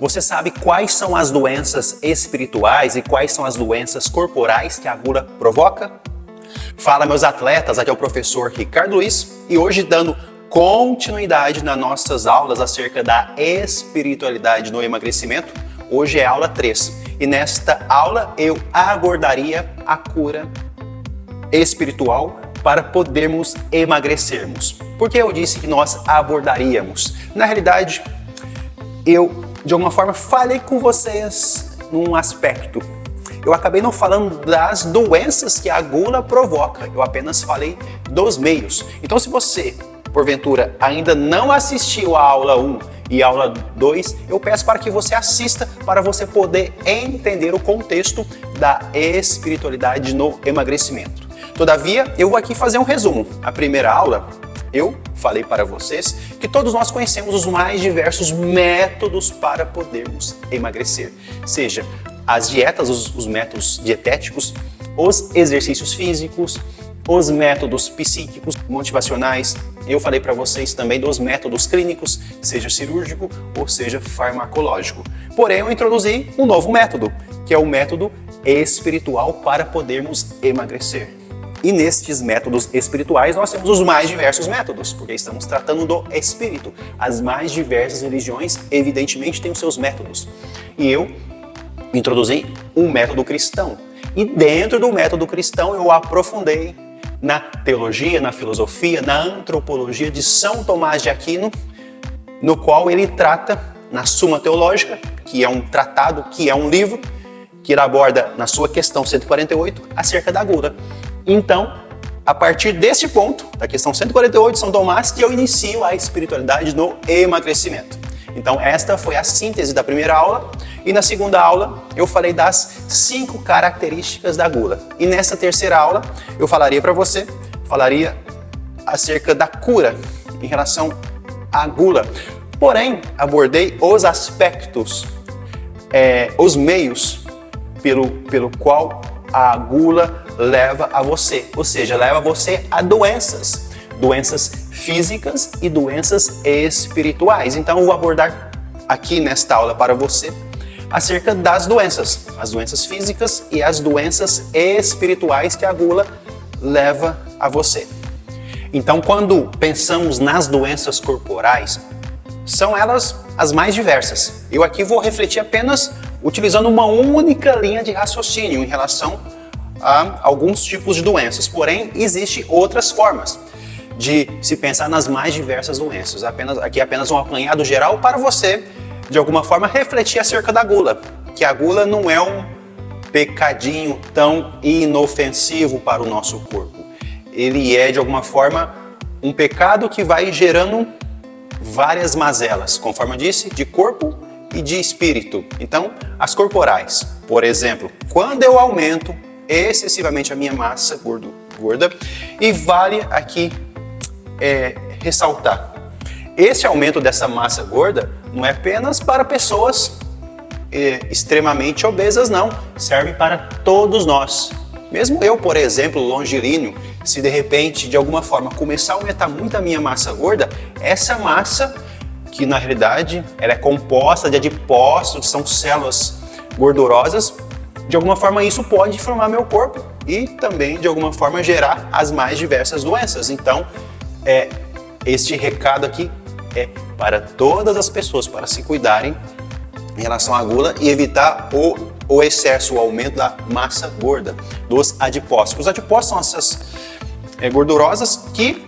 Você sabe quais são as doenças espirituais e quais são as doenças corporais que a gula provoca? Fala, meus atletas, aqui é o professor Ricardo Luiz e hoje dando continuidade nas nossas aulas acerca da espiritualidade no emagrecimento. Hoje é a aula 3 e nesta aula eu abordaria a cura espiritual para podermos emagrecermos. Por que eu disse que nós abordaríamos? Na realidade, eu de alguma forma falei com vocês num aspecto. Eu acabei não falando das doenças que a gula provoca, eu apenas falei dos meios. Então, se você, porventura, ainda não assistiu a aula 1 e a aula 2, eu peço para que você assista para você poder entender o contexto da espiritualidade no emagrecimento. Todavia, eu vou aqui fazer um resumo. A primeira aula, eu falei para vocês que todos nós conhecemos os mais diversos métodos para podermos emagrecer. Seja as dietas, os métodos dietéticos, os exercícios físicos, os métodos psíquicos, motivacionais. Eu falei para vocês também dos métodos clínicos, seja cirúrgico ou seja farmacológico. Porém, eu introduzi um novo método, que é o método espiritual para podermos emagrecer. E nestes métodos espirituais nós temos os mais diversos métodos, porque estamos tratando do espírito. As mais diversas religiões, evidentemente, têm os seus métodos. E eu introduzi um método cristão. E dentro do método cristão eu aprofundei na teologia, na filosofia, na antropologia de São Tomás de Aquino, no qual ele trata na Suma Teológica, que é um tratado, que é um livro, que ele aborda na sua questão 148 acerca da gula. Então, a partir deste ponto, da questão 148 de São Tomás, que eu inicio a espiritualidade no emagrecimento. Então, esta foi a síntese da primeira aula. E na segunda aula, eu falei das 5 características da gula. E nessa terceira aula, eu falaria acerca da cura em relação à gula. Porém, abordei os aspectos, os meios pelo qual a gula leva a você, ou seja, leva você a doenças físicas e doenças espirituais. Então eu vou abordar aqui nesta aula para você acerca das doenças, as doenças físicas e as doenças espirituais que a gula leva a você. Então, quando pensamos nas doenças corporais, são elas as mais diversas. Eu aqui vou refletir apenas utilizando uma única linha de raciocínio em relação a alguns tipos de doenças. Porém, existem outras formas de se pensar nas mais diversas doenças. Aqui é apenas um apanhado geral para você, de alguma forma, refletir acerca da gula. Que a gula não é um pecadinho tão inofensivo para o nosso corpo. Ele é, de alguma forma, um pecado que vai gerando várias mazelas, conforme eu disse, de corpo e de espírito. Então, as corporais, por exemplo, quando eu aumento excessivamente a minha massa gorda, e vale aqui ressaltar, esse aumento dessa massa gorda não é apenas para pessoas extremamente obesas, não, serve para todos nós. Mesmo eu, por exemplo, longilíneo, se de repente, de alguma forma, começar a aumentar muito a minha massa gorda, essa massa, que na realidade ela é composta de adipócitos, são células gordurosas, de alguma forma isso pode inflamar meu corpo e também de alguma forma gerar as mais diversas doenças. Então, este recado aqui é para todas as pessoas, para se cuidarem em relação à gula e evitar o excesso, o aumento da massa gorda, dos adipócitos. Os adipócitos são essas gordurosas que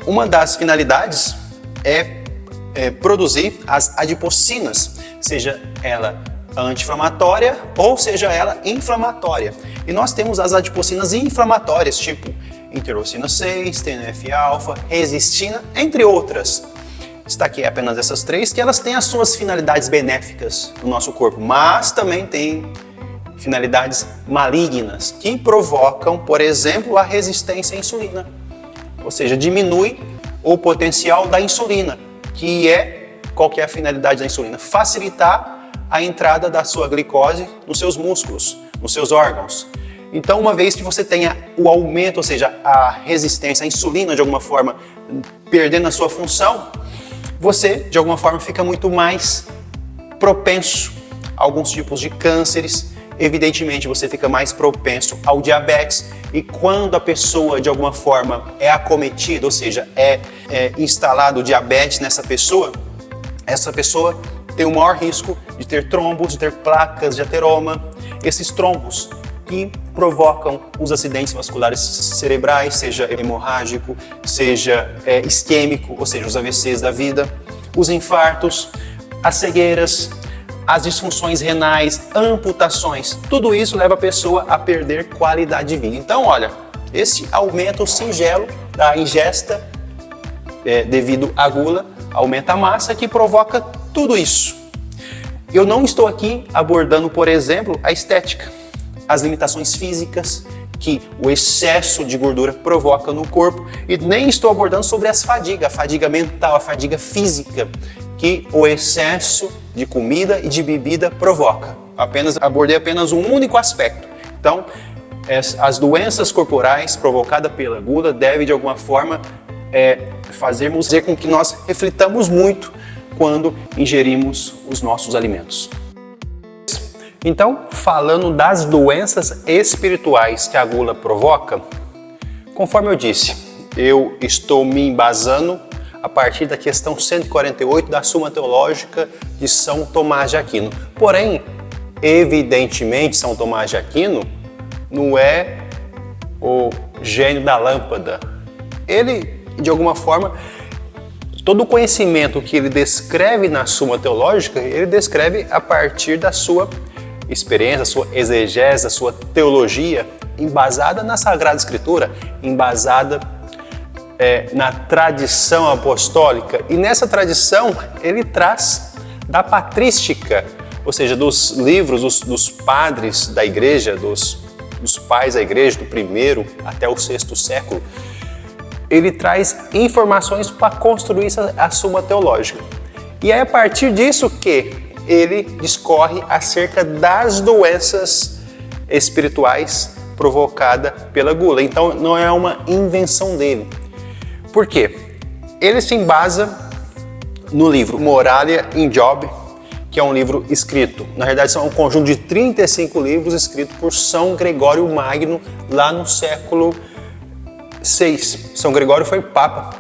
uma das finalidades é produzir as adipocinas, seja ela anti-inflamatória ou seja ela inflamatória. E nós temos as adipocinas inflamatórias, tipo interleucina 6, TNF-alfa, resistina, entre outras. Destaquei apenas essas 3, que elas têm as suas finalidades benéficas no nosso corpo, mas também têm finalidades malignas, que provocam, por exemplo, a resistência à insulina. Ou seja, diminui o potencial da insulina, qual que é a finalidade da insulina? Facilitar a entrada da sua glicose nos seus músculos, nos seus órgãos. Então, uma vez que você tenha o aumento, ou seja, a resistência à insulina, de alguma forma, perdendo a sua função, você, de alguma forma, fica muito mais propenso a alguns tipos de cânceres. Evidentemente, você fica mais propenso ao diabetes, e quando a pessoa de alguma forma é acometida, ou seja, é instalado diabetes nessa pessoa, essa pessoa tem o maior risco de ter trombos, de ter placas de ateroma. Esses trombos que provocam os acidentes vasculares cerebrais, seja hemorrágico, seja isquêmico, ou seja, os AVCs da vida, os infartos, as cegueiras, as disfunções renais, amputações, tudo isso leva a pessoa a perder qualidade de vida. Então, olha, esse aumento singelo da ingesta devido à gula aumenta a massa, que provoca tudo isso. Eu não estou aqui abordando, por exemplo, a estética, as limitações físicas que o excesso de gordura provoca no corpo, e nem estou abordando sobre a fadiga mental, a fadiga física que o excesso de comida e de bebida provoca. Abordei apenas um único aspecto. Então, as doenças corporais provocadas pela gula devem de alguma forma fazer com que nós reflitamos muito quando ingerimos os nossos alimentos. Então, falando das doenças espirituais que a gula provoca, conforme eu disse, eu estou me embasando a partir da questão 148 da Suma Teológica de São Tomás de Aquino. Porém, evidentemente, São Tomás de Aquino não é o gênio da lâmpada. Ele, de alguma forma, todo o conhecimento que ele descreve na Suma Teológica, ele descreve a partir da sua experiência, sua exegese, sua teologia, embasada na Sagrada Escritura, embasada na tradição apostólica. E nessa tradição ele traz da patrística, ou seja, dos livros dos padres da igreja, dos pais da igreja, do primeiro até o sexto século. Ele traz informações para construir a Suma Teológica. E é a partir disso que ele discorre acerca das doenças espirituais provocadas pela gula. Então não é uma invenção dele. Por quê? Ele se embasa no livro Moralia in Job, que é um livro escrito, na verdade são um conjunto de 35 livros escritos por São Gregório Magno lá no século VI. São Gregório foi Papa,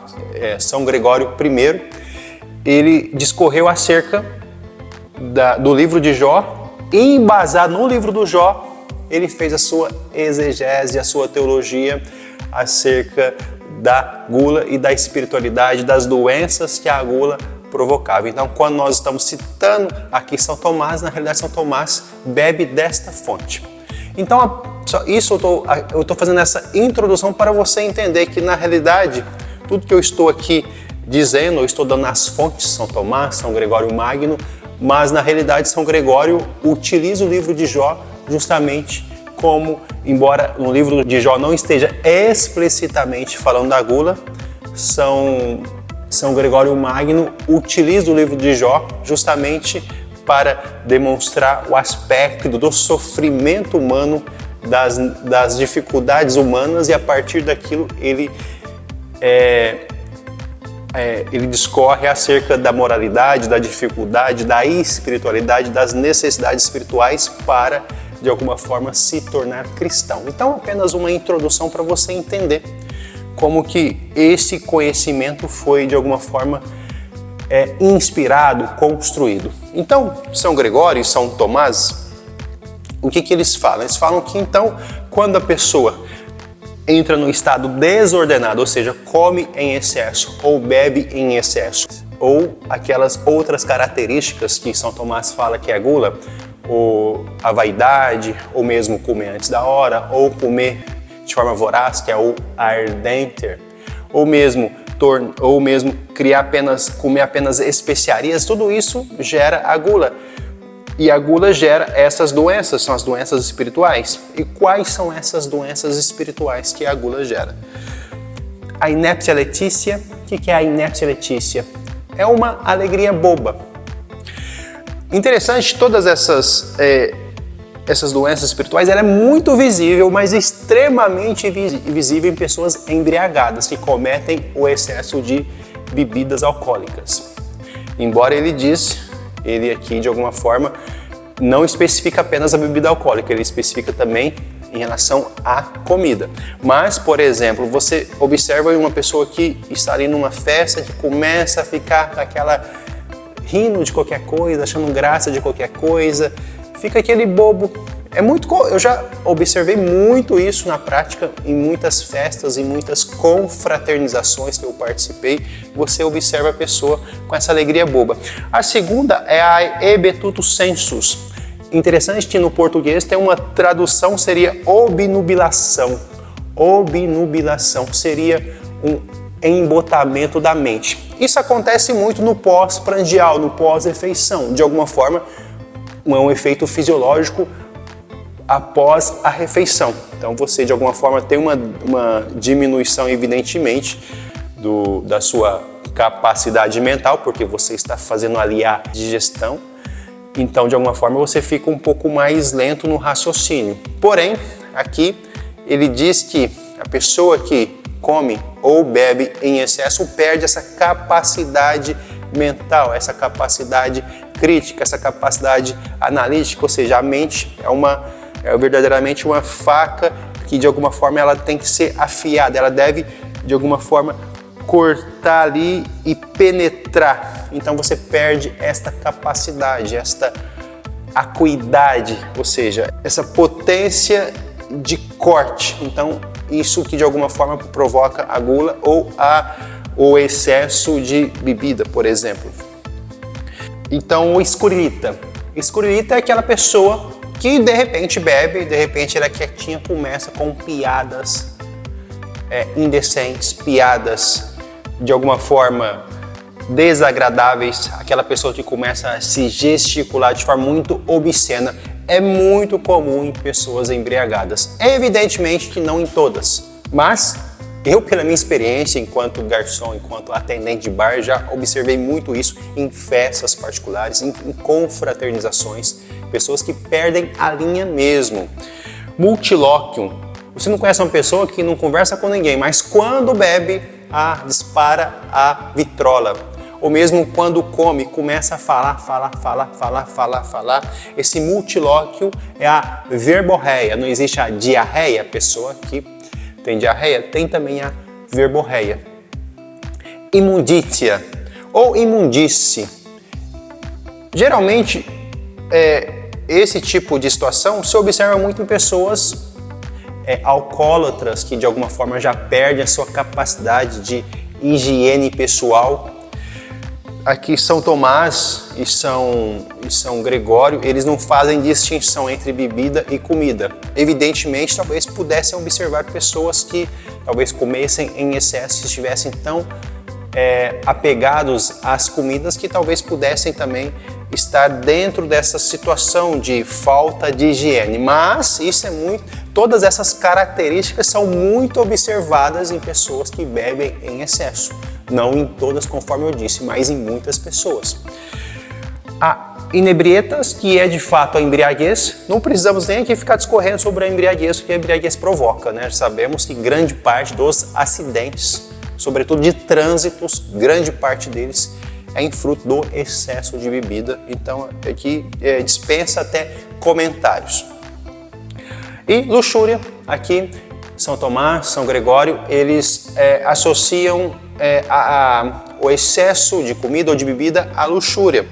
São Gregório I, ele discorreu acerca do livro de Jó, e embasado no livro do Jó, ele fez a sua exegese, a sua teologia acerca da gula e da espiritualidade, das doenças que a gula provocava. Então, quando nós estamos citando aqui São Tomás, na realidade São Tomás bebe desta fonte. Então, isso eu estou fazendo essa introdução para você entender que, na realidade, tudo que eu estou aqui dizendo, eu estou dando as fontes de São Tomás, São Gregório Magno, mas, na realidade, São Gregório utiliza o livro de Jó justamente como, embora no livro de Jó não esteja explicitamente falando da gula, São Gregório Magno utiliza o livro de Jó justamente para demonstrar o aspecto do sofrimento humano, das dificuldades humanas, e a partir daquilo ele discorre acerca da moralidade, da dificuldade, da espiritualidade, das necessidades espirituais para, de alguma forma, se tornar cristão. Então, apenas uma introdução para você entender como que esse conhecimento foi, de alguma forma, inspirado, construído. Então, São Gregório e São Tomás, o que eles falam? Eles falam que, então, quando a pessoa entra no estado desordenado, ou seja, come em excesso ou bebe em excesso, ou aquelas outras características que São Tomás fala que é a gula, ou a vaidade, ou mesmo comer antes da hora, ou comer de forma voraz, que é o ardenter, ou mesmo comer apenas especiarias, tudo isso gera a gula. E a gula gera essas doenças, são as doenças espirituais. E quais são essas doenças espirituais que a gula gera? A inépcia letícia. O que é a inépcia letícia? É uma alegria boba. Interessante, todas essas doenças espirituais, ela é muito visível, mas extremamente visível em pessoas embriagadas, que cometem o excesso de bebidas alcoólicas. Embora ele diz ele aqui de alguma forma não especifica apenas a bebida alcoólica, ele especifica também em relação à comida. Mas, por exemplo, você observa uma pessoa que está ali numa festa que começa a ficar aquela rindo de qualquer coisa, achando graça de qualquer coisa, fica aquele bobo. Eu já observei muito isso na prática em muitas festas, em muitas confraternizações que eu participei. Você observa a pessoa com essa alegria boba. A segunda é a ebetuto sensus. Interessante que no português tem uma tradução, seria obnubilação. Obnubilação seria um embotamento da mente. Isso acontece muito no pós-prandial, no pós-refeição. De alguma forma, é um efeito fisiológico após a refeição. Então você de alguma forma tem uma diminuição evidentemente da sua capacidade mental, porque você está fazendo ali a digestão. Então de alguma forma você fica um pouco mais lento no raciocínio. Porém, aqui ele diz que a pessoa que come ou bebe em excesso perde essa capacidade mental, essa capacidade crítica, essa capacidade analítica, ou seja, a mente é verdadeiramente uma faca que de alguma forma ela tem que ser afiada, ela deve de alguma forma cortar ali e penetrar. Então você perde esta capacidade, esta acuidade, ou seja, essa potência de corte. Então isso que de alguma forma provoca a gula ou o excesso de bebida, por exemplo. Então o escurilita. Escurilita é aquela pessoa que de repente bebe, de repente ela é quietinha, começa com piadas indecentes, piadas de alguma forma desagradáveis, aquela pessoa que começa a se gesticular de forma muito obscena. É muito comum em pessoas embriagadas. Evidentemente que não em todas, mas eu, pela minha experiência enquanto garçom, enquanto atendente de bar, já observei muito isso em festas particulares, em confraternizações, pessoas que perdem a linha mesmo. Multilóquio. Você não conhece uma pessoa que não conversa com ninguém, mas quando bebe, dispara a vitrola. Ou mesmo quando come, começa a falar. Esse multilóquio é a verborreia. Não existe a diarreia, a pessoa que tem diarreia, tem também a verborreia. Imundícia ou imundície. Geralmente, esse tipo de situação se observa muito em pessoas alcoólatras que de alguma forma já perdem a sua capacidade de higiene pessoal. Aqui São Tomás e São Gregório, eles não fazem distinção entre bebida e comida. Evidentemente, talvez pudessem observar pessoas que talvez comessem em excesso, se estivessem tão apegados às comidas que talvez pudessem também estar dentro dessa situação de falta de higiene. Mas todas essas características são muito observadas em pessoas que bebem em excesso. Não em todas, conforme eu disse, mas em muitas pessoas. A inebrietas, que é de fato a embriaguez, não precisamos nem aqui ficar discorrendo sobre a embriaguez, que a embriaguez provoca, né? Sabemos que grande parte dos acidentes, sobretudo de trânsitos, grande parte deles é em fruto do excesso de bebida. Então aqui dispensa até comentários. E luxúria, aqui São Tomás, São Gregório, eles associam o excesso de comida ou de bebida à luxúria.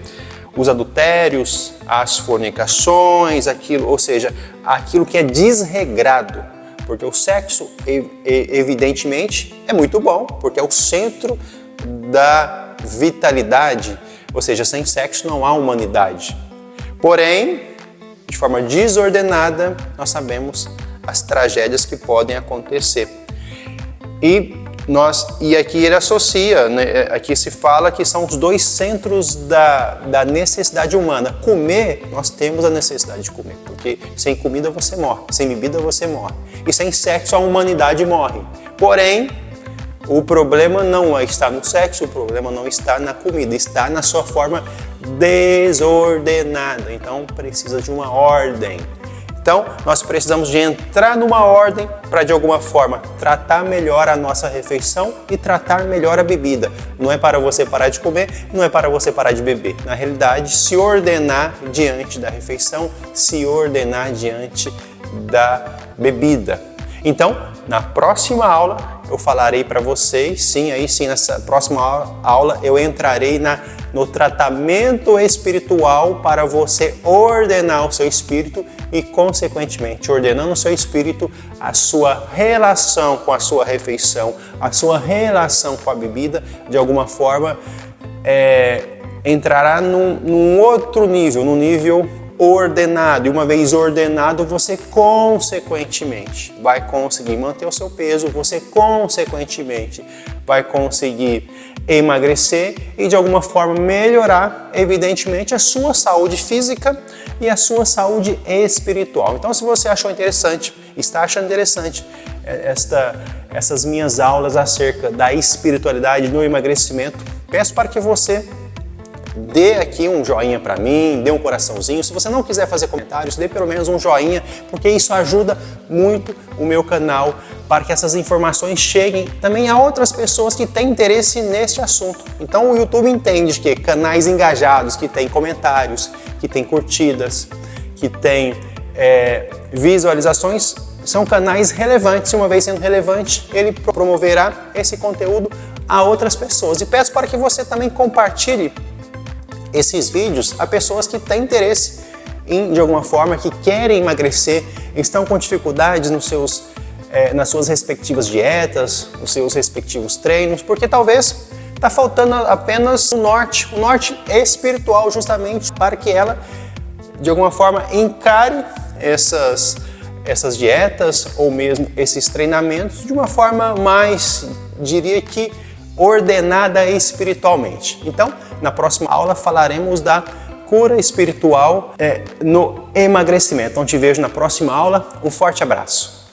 Os adultérios, as fornicações, ou seja, aquilo que é desregrado. Porque o sexo, evidentemente, é muito bom, porque é o centro da vitalidade, ou seja, sem sexo não há humanidade. Porém, de forma desordenada, nós sabemos as tragédias que podem acontecer. E aqui ele associa, né, aqui se fala que são os dois centros da necessidade humana. Comer, nós temos a necessidade de comer, porque sem comida você morre, sem bebida você morre. E sem sexo a humanidade morre. Porém, o problema não está no sexo, o problema não está na comida, está na sua forma desordenada. Então precisa de uma ordem. Então, nós precisamos de entrar numa ordem para, de alguma forma, tratar melhor a nossa refeição e tratar melhor a bebida. Não é para você parar de comer, não é para você parar de beber. Na realidade, se ordenar diante da refeição, se ordenar diante da bebida. Então, na próxima aula, eu falarei para vocês, sim, nessa próxima aula eu entrarei no tratamento espiritual para você ordenar o seu espírito e, consequentemente, ordenando o seu espírito, a sua relação com a sua refeição, a sua relação com a bebida, de alguma forma, entrará num outro nível, num nível ordenado. E uma vez ordenado, você consequentemente vai conseguir manter o seu peso, você consequentemente vai conseguir emagrecer e de alguma forma melhorar, evidentemente, a sua saúde física e a sua saúde espiritual. Então, se você achou interessante, está achando interessante essas minhas aulas acerca da espiritualidade no emagrecimento, peço para que você dê aqui um joinha para mim, dê um coraçãozinho. Se você não quiser fazer comentários, dê pelo menos um joinha, porque isso ajuda muito o meu canal para que essas informações cheguem também a outras pessoas que têm interesse neste assunto. Então o YouTube entende que canais engajados, que têm comentários, que têm curtidas, que têm visualizações, são canais relevantes. E uma vez sendo relevante, ele promoverá esse conteúdo a outras pessoas. E peço para que você também compartilhe esses vídeos a pessoas que têm interesse de alguma forma, que querem emagrecer, estão com dificuldades nas suas respectivas dietas, nos seus respectivos treinos, porque talvez está faltando apenas o norte espiritual, justamente para que ela, de alguma forma, encare essas dietas ou mesmo esses treinamentos de uma forma mais, diria que, ordenada espiritualmente. Então, na próxima aula falaremos da cura espiritual no emagrecimento. Então, te vejo na próxima aula. Um forte abraço.